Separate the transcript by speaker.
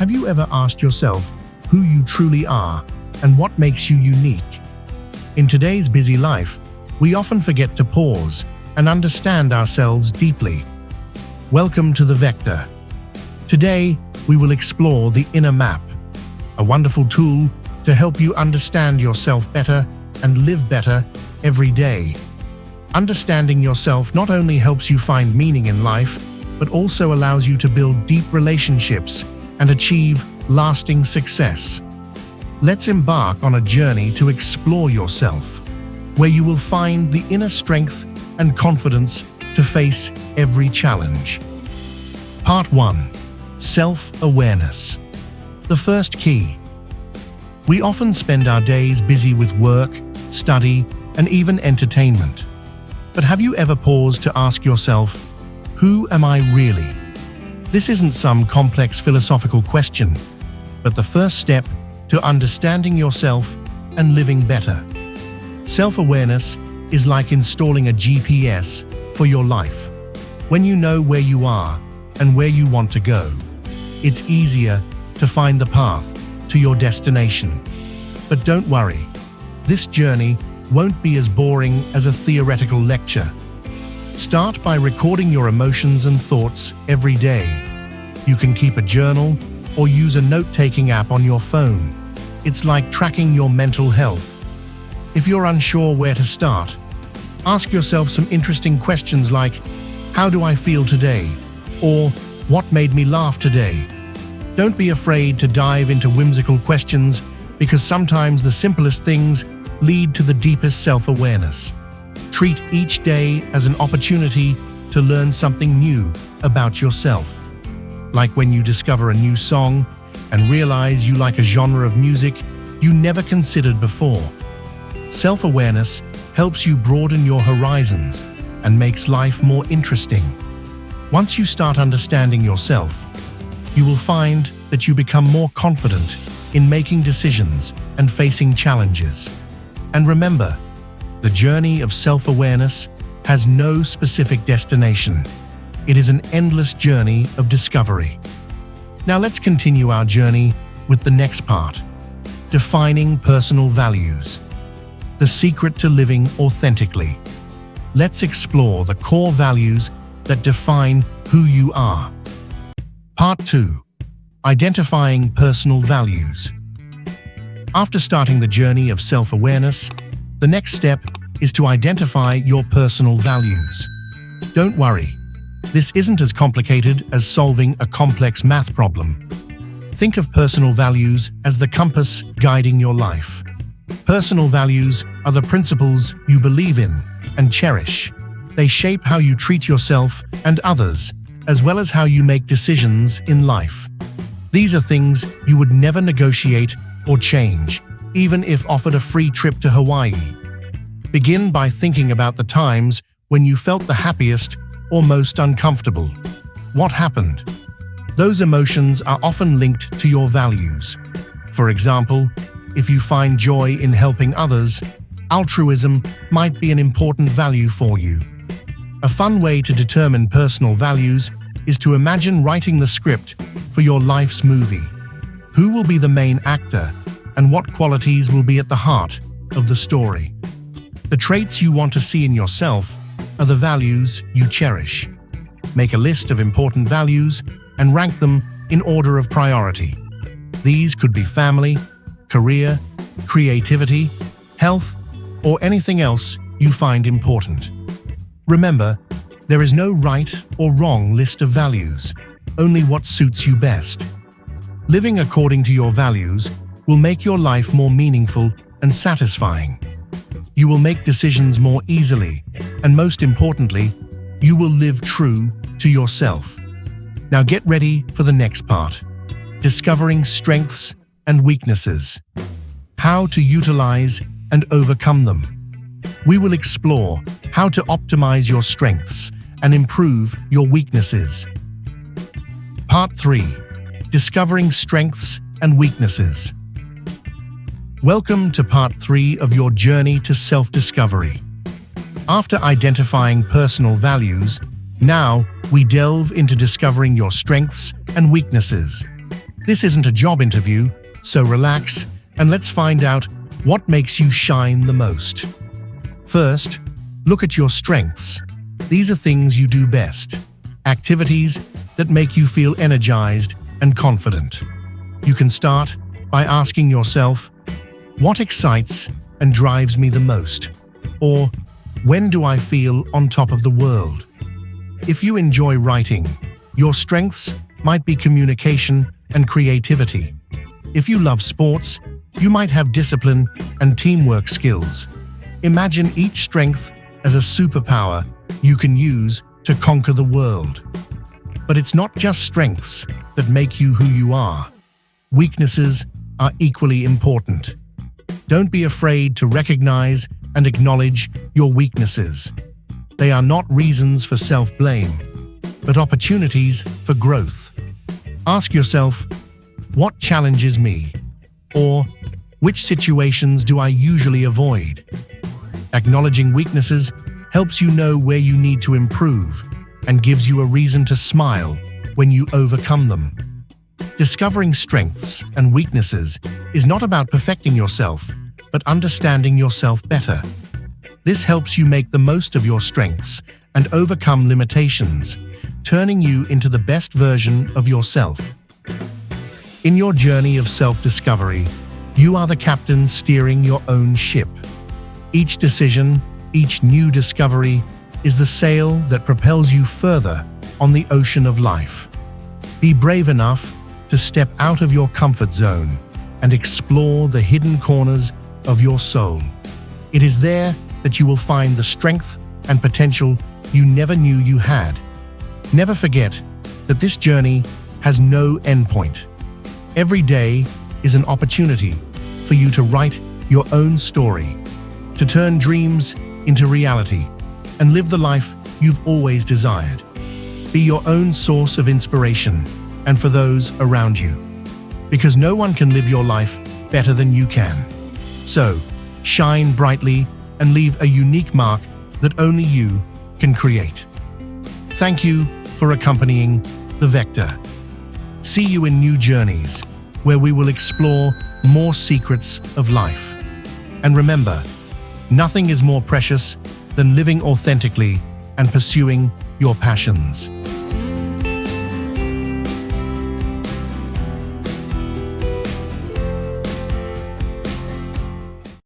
Speaker 1: Have you ever asked yourself who you truly are and what makes you unique? In today's busy life, we often forget to pause and understand ourselves deeply. Welcome to The Vector. Today, we will explore the inner map, a wonderful tool to help you understand yourself better and live better every day. Understanding yourself not only helps you find meaning in life, but also allows you to build deep relationships and achieve lasting success. Let's embark on a journey to explore yourself, where you will find the inner strength and confidence to face every challenge. Part 1. Self-awareness. The first key. We often spend our days busy with work, study, and even entertainment. But have you ever paused to ask yourself, who am I really? This isn't some complex philosophical question, but the first step to understanding yourself and living better. Self-awareness is like installing a GPS for your life. When you know where you are and where you want to go, it's easier to find the path to your destination. But don't worry, this journey won't be as boring as a theoretical lecture. Start by recording your emotions and thoughts every day. You can keep a journal or use a note-taking app on your phone. It's like tracking your mental health. If you're unsure where to start, ask yourself some interesting questions like, how do I feel today? Or, what made me laugh today? Don't be afraid to dive into whimsical questions, because sometimes the simplest things lead to the deepest self-awareness. Treat each day as an opportunity to learn something new about yourself. Like when you discover a new song and realize you like a genre of music you never considered before. Self-awareness helps you broaden your horizons and makes life more interesting. Once you start understanding yourself, you will find that you become more confident in making decisions and facing challenges. And remember, the journey of self-awareness has no specific destination. It is an endless journey of discovery. Now let's continue our journey with the next part, defining personal values. The secret to living authentically. Let's explore the core values that define who you are. Part 2. Identifying personal values. After starting the journey of self-awareness, the next step is to identify your personal values. Don't worry, this isn't as complicated as solving a complex math problem. Think of personal values as the compass guiding your life. Personal values are the principles you believe in and cherish. They shape how you treat yourself and others, as well as how you make decisions in life. These are things you would never negotiate or change, even if offered a free trip to Hawaii. Begin by thinking about the times when you felt the happiest or most uncomfortable. What happened? Those emotions are often linked to your values. For example, if you find joy in helping others, altruism might be an important value for you. A fun way to determine personal values is to imagine writing the script for your life's movie. Who will be the main actor, and what qualities will be at the heart of the story? The traits you want to see in yourself are the values you cherish. Make a list of important values and rank them in order of priority. These could be family, career, creativity, health, or anything else you find important. Remember, there is no right or wrong list of values, only what suits you best. Living according to your values will make your life more meaningful and satisfying. You will make decisions more easily, and most importantly, you will live true to yourself. Now get ready for the next part, discovering strengths and weaknesses. How to utilize and overcome them. We will explore how to optimize your strengths and improve your weaknesses. Part 3. Discovering strengths and weaknesses. Welcome to Part 3 of your journey to self-discovery. After identifying personal values, now we delve into discovering your strengths and weaknesses. This isn't a job interview, so relax and let's find out what makes you shine the most. First, look at your strengths. These are things you do best, activities that make you feel energized and confident. You can start by asking yourself, what excites and drives me the most? Or, when do I feel on top of the world? If you enjoy writing, your strengths might be communication and creativity. If you love sports, you might have discipline and teamwork skills. Imagine each strength as a superpower you can use to conquer the world. But it's not just strengths that make you who you are. Weaknesses are equally important. Don't be afraid to recognize and acknowledge your weaknesses. They are not reasons for self-blame, but opportunities for growth. Ask yourself, what challenges me? Or, which situations do I usually avoid? Acknowledging weaknesses helps you know where you need to improve and gives you a reason to smile when you overcome them. Discovering strengths and weaknesses is not about perfecting yourself, but understanding yourself better. This helps you make the most of your strengths and overcome limitations, turning you into the best version of yourself. In your journey of self-discovery, you are the captain steering your own ship. Each decision, each new discovery, is the sail that propels you further on the ocean of life. Be brave enough to step out of your comfort zone and explore the hidden corners of your soul. It is there that you will find the strength and potential you never knew you had. Never forget that this journey has no endpoint. Every day is an opportunity for you to write your own story, to turn dreams into reality, and live the life you've always desired. Be your own source of inspiration and for those around you, because no one can live your life better than you can. So, shine brightly and leave a unique mark that only you can create. Thank you for accompanying The Vector. See you in new journeys, where we will explore more secrets of life. And remember, nothing is more precious than living authentically and pursuing your passions.